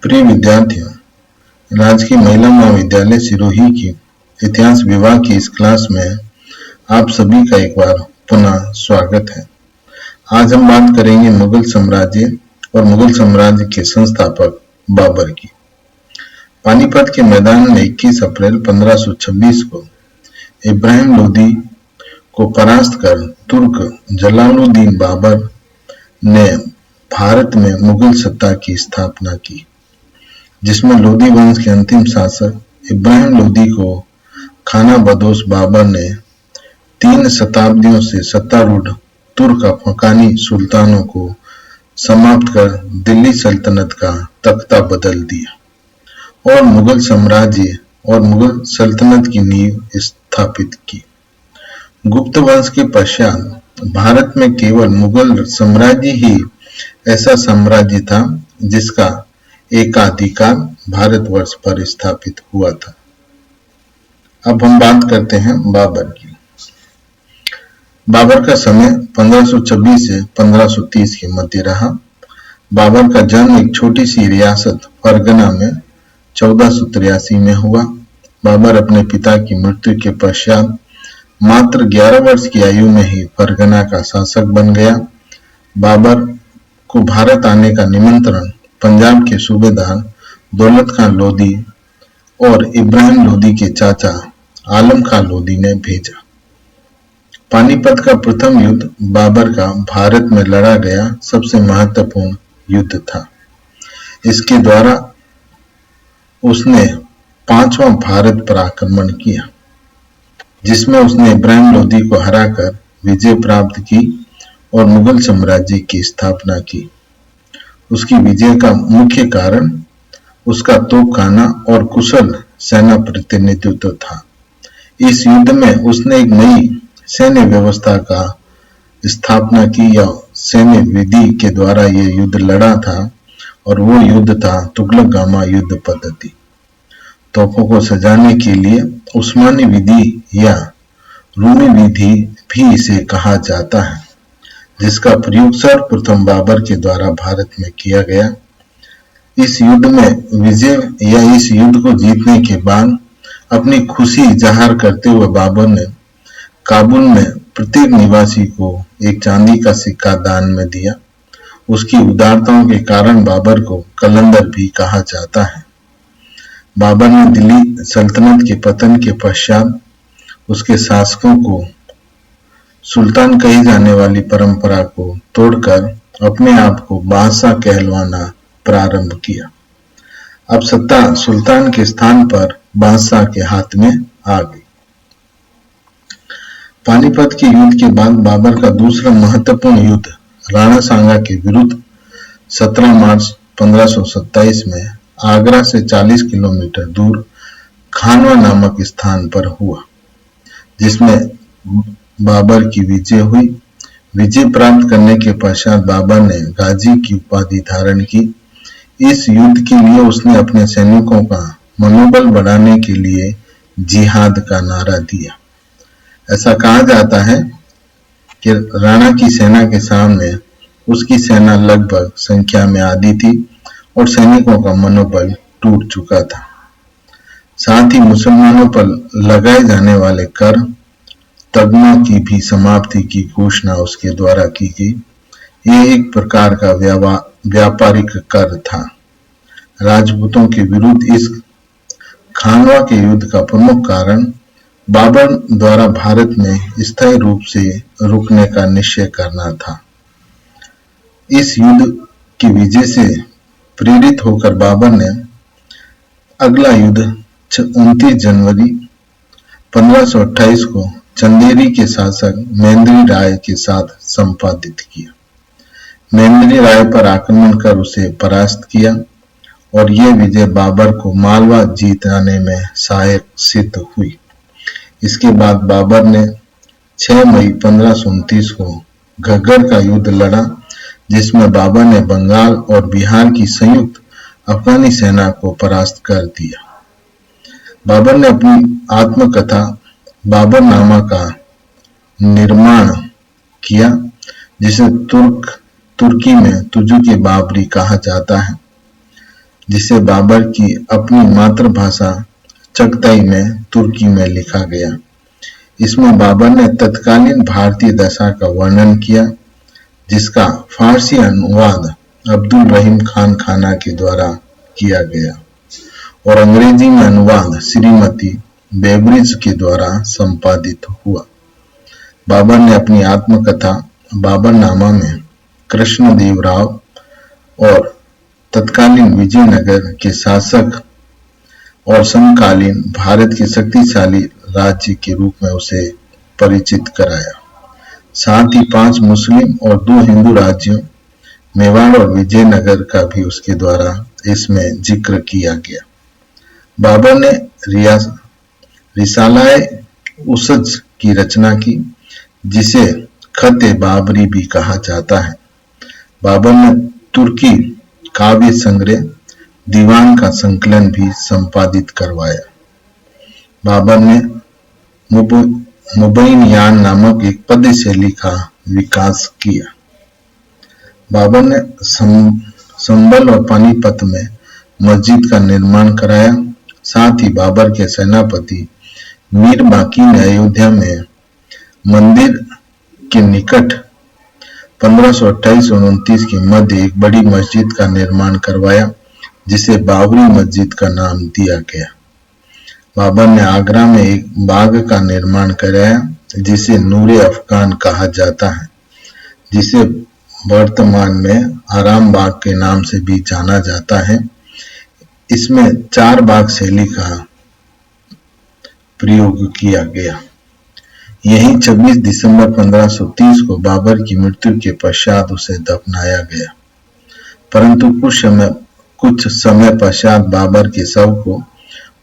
प्रिय विद्यार्थियों, राजकीय महिला महाविद्यालय सिरोही की इतिहास विभाग की इस क्लास में आप सभी का एक बार पुनः स्वागत है। आज हम बात करेंगे मुगल साम्राज्य और मुगल साम्राज्य के संस्थापक बाबर की। पानीपत के मैदान में 21 अप्रैल 1526 को इब्राहिम लोदी को परास्त कर तुर्क जलालुद्दीन बाबर ने भारत में मुगल सत्ता की स्थापना की, जिसमें लोदी वंश के अंतिम शासक इब्राहिम लोदी को खाना बदोश बाबर ने 3 शताब्दियों से सत्तारूढ़ तुर्क अफगानी सुल्तानों को समाप्त कर दिल्ली सल्तनत का तख्ता बदल दिया और मुगल साम्राज्य और मुगल सल्तनत की नींव स्थापित की। गुप्त वंश के पश्चात भारत में केवल मुगल साम्राज्य ही ऐसा साम्राज्य था जिसका एकाधिकार भारतवर्ष पर स्थापित हुआ था। अब हम बात करते हैं बाबर की। बाबर का समय 1526 से 1530 के मध्य रहा। बाबर का जन्म एक छोटी सी रियासत फरगना में 1483 में हुआ। बाबर अपने पिता की मृत्यु के पश्चात मात्र 11 वर्ष की आयु में ही फरगना का शासक बन गया। बाबर को भारत आने का निमंत्रण पंजाब के सूबेदार दौलत खान लोदी और इब्राहिम लोदी के चाचा आलम खान लोदी ने भेजा। पानीपत का प्रथम युद्ध बाबर का भारत में लड़ा गया सबसे महत्वपूर्ण युद्ध था। इसके द्वारा उसने 5वां भारत पर आक्रमण किया, जिसमें उसने इब्राहिम लोदी को हराकर विजय प्राप्त की और मुगल साम्राज्य की स्थापना की। उसकी विजय का मुख्य कारण उसका तोपखाना और कुशल सेना प्रतिनिधित्व था। इस युद्ध में उसने एक नई सैन्य व्यवस्था का स्थापना की या सैन्य विधि के द्वारा यह युद्ध लड़ा था, और वो युद्ध था तुगलक-गामा युद्ध पद्धति। तोपों को सजाने के लिए उस्मानी विधि या रूमी विधि भी इसे कहा जाता है, जिसका प्रयोग सर्वप्रथम बाबर के द्वारा भारत में किया गया। इस युद्ध में विजय या इस युद्ध को जीतने के बाद अपनी खुशी जाहिर करते हुए बाबर ने काबुल में प्रत्येक निवासी को एक चांदी का सिक्का दान में दिया। उसकी उदारताओं के कारण बाबर को कलंदर भी कहा जाता है। बाबर ने दिल्ली सल्तनत के पतन के पश्चात उसके शासकों को सुल्तान कही जाने वाली परंपरा को तोड़कर अपने आप को बादशाह कहलवाना प्रारंभ किया। अब सत्ता सुल्तान के स्थान पर बादशाह के हाथ में आ गई। पानीपत के युद्ध के बाद बाबर का दूसरा महत्वपूर्ण युद्ध राणा सांगा के विरुद्ध 17 मार्च 1527 में आगरा से 40 किलोमीटर दूर खानवा नामक स्थान पर हुआ, जिसमें बाबर की विजय हुई। विजय प्राप्त करने के पश्चात बाबर ने गाजी की उपाधि धारण की। इस युद्ध के लिए उसने अपने सैनिकों का मनोबल बढ़ाने के लिए जिहाद का नारा दिया। ऐसा कहा जाता है कि राणा की सेना के सामने उसकी सेना लगभग संख्या में आधी थी और सैनिकों का मनोबल टूट चुका था। साथ ही मुसलमानों पर लगाए जाने वाले कर तगमा की भी समाप्ति की घोषणा उसके द्वारा की गई। यह एक प्रकार का व्यापारिक कर था। राजपूतों के विरुद्ध इस खानवा के युद्ध का प्रमुख कारण बाबर द्वारा भारत में स्थायी रूप से रुकने का निश्चय करना था। इस युद्ध की विजय से प्रेरित होकर बाबर ने अगला युद्ध 29 जनवरी 1528 को चंदेरी के शासक मेंद्री राय के साथ संपादित किया। मेंद्री राय पर आक्रमण कर उसे परास्त किया और यह विजय बाबर को मालवा जीताने में सहायक सिद्ध हुई। इसके बाद बाबर ने 6 मई 1529 को घग्गर का युद्ध लड़ा, जिसमें बाबर ने बंगाल और बिहार की संयुक्त अफगानी सेना को परास्त कर दिया। बाबर ने अपनी आत्मकथा बाबरनामा का निर्माण किया, जिसे तुर्की में तुजुक-ए-बाबरी कहा जाता है, जिसे बाबर की अपनी मातृभाषा चगताई में तुर्की में लिखा गया। इसमें बाबर ने तत्कालीन भारतीय दशा का वर्णन किया, जिसका फारसी अनुवाद अब्दुल रहीम खान खाना के द्वारा किया गया और अंग्रेजी में अनुवाद श्रीमती बेब्रिज के द्वारा संपादित हुआ। बाबर ने अपनी आत्मकथा बाबरनामा में कृष्णदेवराव और तत्कालीन विजयनगर के शासक और समकालीन भारत के शक्तिशाली राज्य के रूप में उसे परिचित कराया। साथ ही 5 मुस्लिम और 2 हिंदू राज्यों मेवाड़ और विजयनगर का भी उसके द्वारा इसमें जिक्र किया गया। बाबर ने रिसालाए उसज की रचना की, जिसे खत बाबरी भी कहा जाता है। बाबर ने तुर्की काव्य संग्रह दीवान का संकलन भी संपादित करवाया। बाबर ने मुबैन-यान नामक एक पद्य शैली का विकास किया। बाबर ने संभल और पानीपत में मस्जिद का निर्माण कराया। साथ ही बाबर के सेनापति मीर बाकी ने अयोध्या में मंदिर के निकट 1528 और 29 के मध्य एक बड़ी मस्जिद का निर्माण करवाया, जिसे बाबरी मस्जिद का नाम दिया गया। बाबर ने आगरा में एक बाग का निर्माण कराया, जिसे नूरे अफगान कहा जाता है, जिसे वर्तमान में आराम बाग के नाम से भी जाना जाता है। इसमें 4 बाग शैली का प्रयोग किया गया। यही 26 दिसंबर 1530 को बाबर की मृत्यु के पश्चात उसे दफनाया गया, परंतु कुछ समय पश्चात बाबर के शव को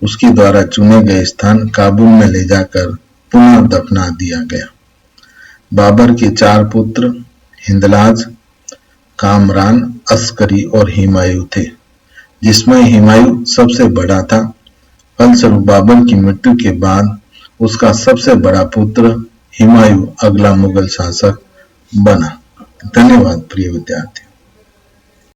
उसके द्वारा चुने गए स्थान काबुल में ले जाकर पुनः दफना दिया गया। बाबर के 4 पुत्र हिंदलाज, कामरान, अस्करी और हुमायूं थे, जिसमें हुमायूं सबसे बड़ा था। फलस्वरूप बाबर की मृत्यु के बाद उसका सबसे बड़ा पुत्र हुमायूं अगला मुगल शासक बना। धन्यवाद प्रिय विद्यार्थी।